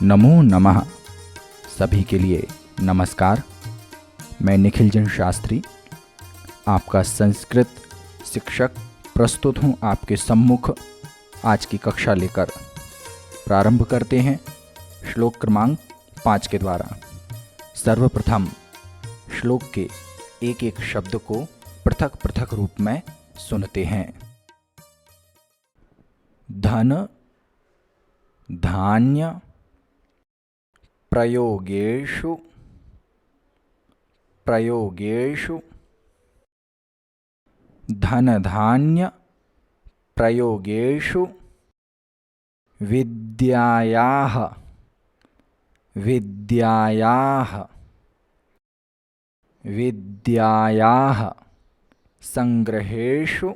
नमो नमः। सभी के लिए नमस्कार। मैं निखिल जन शास्त्री, आपका संस्कृत शिक्षक, प्रस्तुत हूँ आपके सम्मुख आज की कक्षा लेकर। प्रारंभ करते हैं श्लोक क्रमांक 5 के द्वारा। सर्वप्रथम श्लोक के एक एक शब्द को पृथक पृथक रूप में सुनते हैं। धन धान्य प्रयोगेषु धन धान्य प्रयोगेषु विद्यायाः संग्रहेषु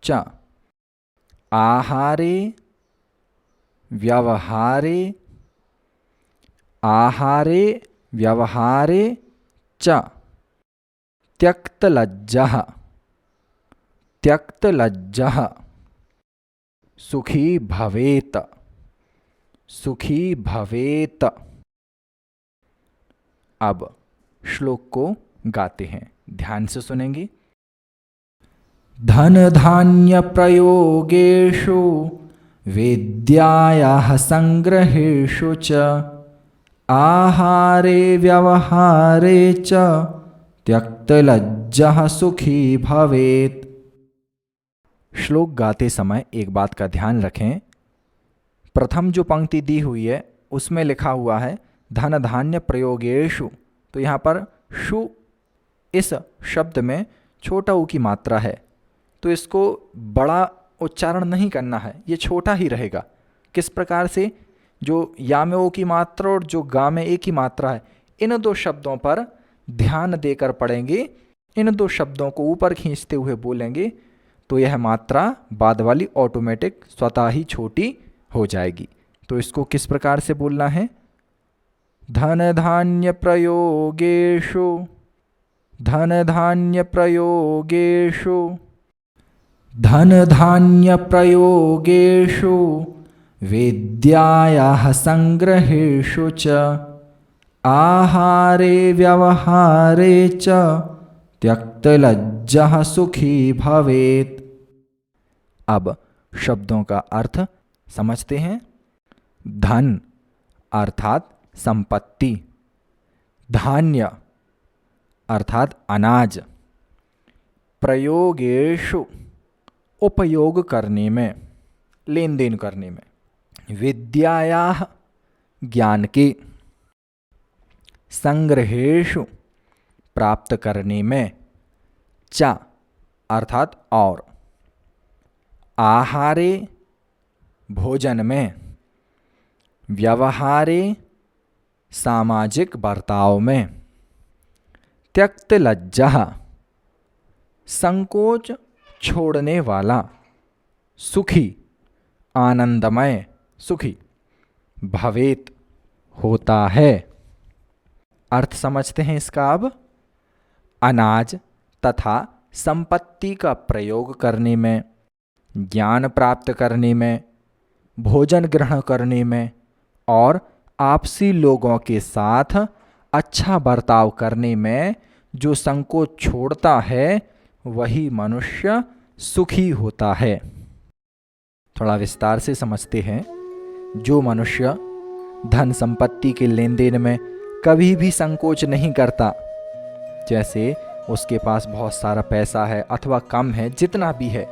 च आहारे व्यवहारे च त्यक्तलज्जः सुखी भवेत। अब श्लोक को गाते हैं, ध्यान से सुनेंगे। धन धान्य प्रयोगेषु विद्यायाः संग्रहेषु च आहारे व्यवहारे च त्यक्तलज्जः सुखी भवेत्। श्लोक गाते समय एक बात का ध्यान रखें। प्रथम जो पंक्ति दी हुई है उसमें लिखा हुआ है धन धान्य प्रयोगेषु, तो यहाँ पर शु इस शब्द में छोटा ऊ की मात्रा है, तो इसको बड़ा उच्चारण नहीं करना है, ये छोटा ही रहेगा। किस प्रकार से? जो या में ओ की मात्रा और जो गा में ए की मात्रा है, इन दो शब्दों पर ध्यान देकर पढ़ेंगे, इन दो शब्दों को ऊपर खींचते हुए बोलेंगे तो यह मात्रा बाद वाली ऑटोमेटिक स्वतः ही छोटी हो जाएगी। तो इसको किस प्रकार से बोलना है? धन धान्य प्रयोगेषु विद्यायाः संग्रहेषु च आहारे व्यवहारे च त्यक्तलज्जः सुखी भवेत्। अब शब्दों का अर्थ समझते हैं। धन अर्थात संपत्ति, धान्य अर्थात अनाज, प्रयोगेषु उपयोग करने में, लेन देन करने में, विद्यायाः ज्ञान के, संग्रहेषु प्राप्त करने में, च अर्थात और, आहारे भोजन में, व्यवहारे सामाजिक बर्ताव में, त्यक्तलज्जः संकोच छोड़ने वाला, सुखी आनंदमय, सुखी, भवेत होता है। अर्थ समझते हैं इसका अब। अनाज तथा संपत्ति का प्रयोग करने में, ज्ञान प्राप्त करने में, भोजन ग्रहण करने में और आपसी लोगों के साथ अच्छा बर्ताव करने में जो संकोच छोड़ता है वही मनुष्य सुखी होता है। थोड़ा विस्तार से समझते हैं। जो मनुष्य धन संपत्ति के लेन देन में कभी भी संकोच नहीं करता, जैसे उसके पास बहुत सारा पैसा है अथवा कम है, जितना भी है,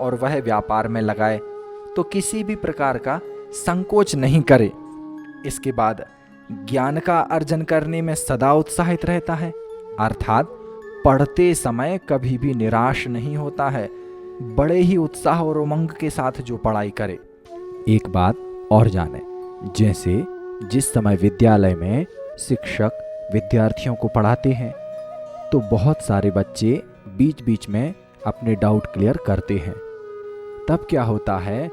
और वह व्यापार में लगाए तो किसी भी प्रकार का संकोच नहीं करे। इसके बाद ज्ञान का अर्जन करने में सदा उत्साहित रहता है, अर्थात पढ़ते समय कभी भी निराश नहीं होता है, बड़े ही उत्साह और उमंग के साथ जो पढ़ाई करे। एक बात और जाने, जैसे जिस समय विद्यालय में शिक्षक विद्यार्थियों को पढ़ाते हैं तो बहुत सारे बच्चे बीच बीच में अपने डाउट क्लियर करते हैं। तब क्या होता है,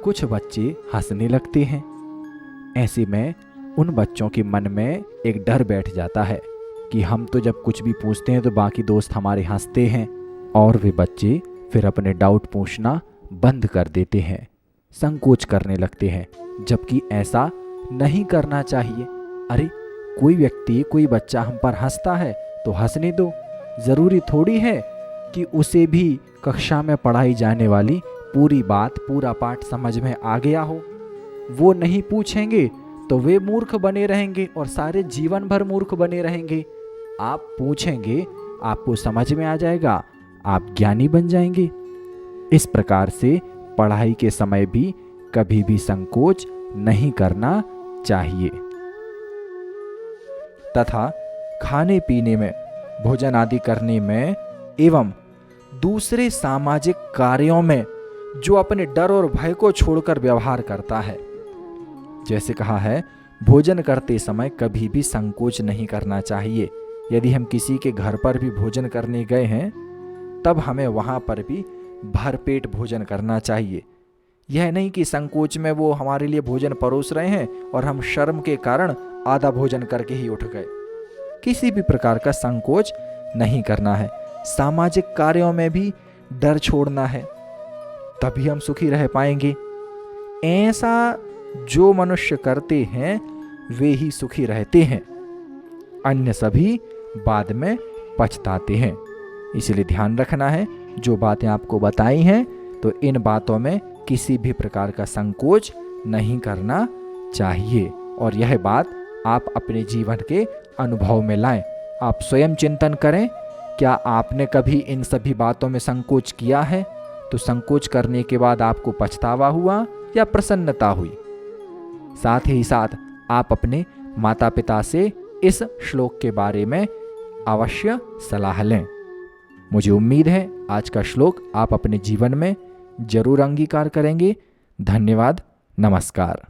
कुछ बच्चे हंसने लगते हैं। ऐसे में उन बच्चों के मन में एक डर बैठ जाता है कि हम तो जब कुछ भी पूछते हैं तो बाकी दोस्त हमारे हंसते हैं, और वे बच्चे फिर अपने डाउट पूछना बंद कर देते हैं, संकोच करने लगते हैं, जबकि ऐसा नहीं करना चाहिए। अरे कोई व्यक्ति, कोई बच्चा हम पर हंसता है तो हंसने दो। ज़रूरी थोड़ी है कि उसे भी कक्षा में पढ़ाई जाने वाली पूरी बात, पूरा पाठ समझ में आ गया हो। वो नहीं पूछेंगे तो वे मूर्ख बने रहेंगे और सारे जीवन भर मूर्ख बने रहेंगे। आप पूछेंगे, आपको समझ में आ जाएगा, आप ज्ञानी बन जाएंगे। इस प्रकार से पढ़ाई के समय भी कभी भी संकोच नहीं करना चाहिए। तथा खाने पीने में, भोजन आदि करने में एवं दूसरे सामाजिक कार्यों में जो अपने डर और भय को छोड़कर व्यवहार करता है, जैसे कहा है, भोजन करते समय कभी भी संकोच नहीं करना चाहिए। यदि हम किसी के घर पर भी भोजन करने गए हैं तब हमें वहाँ पर भी भरपेट भोजन करना चाहिए। यह नहीं कि संकोच में वो हमारे लिए भोजन परोस रहे हैं और हम शर्म के कारण आधा भोजन करके ही उठ गए। किसी भी प्रकार का संकोच नहीं करना है। सामाजिक कार्यों में भी डर छोड़ना है, तभी हम सुखी रह पाएंगे। ऐसा जो मनुष्य करते हैं वे ही सुखी रहते हैं, अन्य सभी बाद में पछताते हैं। इसलिए ध्यान रखना है, जो बातें आपको बताई हैं तो इन बातों में किसी भी प्रकार का संकोच नहीं करना चाहिए। और यह बात आप अपने जीवन के अनुभव में लाएं। आप स्वयं चिंतन करें, क्या आपने कभी इन सभी बातों में संकोच किया है? तो संकोच करने के बाद आपको पछतावा हुआ या प्रसन्नता हुई? साथ ही साथ आप अपने माता पिता से इस श्लोक के बारे में अवश्य सलाह लें। मुझे उम्मीद है आज का श्लोक आप अपने जीवन में जरूर अंगीकार करेंगे। धन्यवाद। नमस्कार।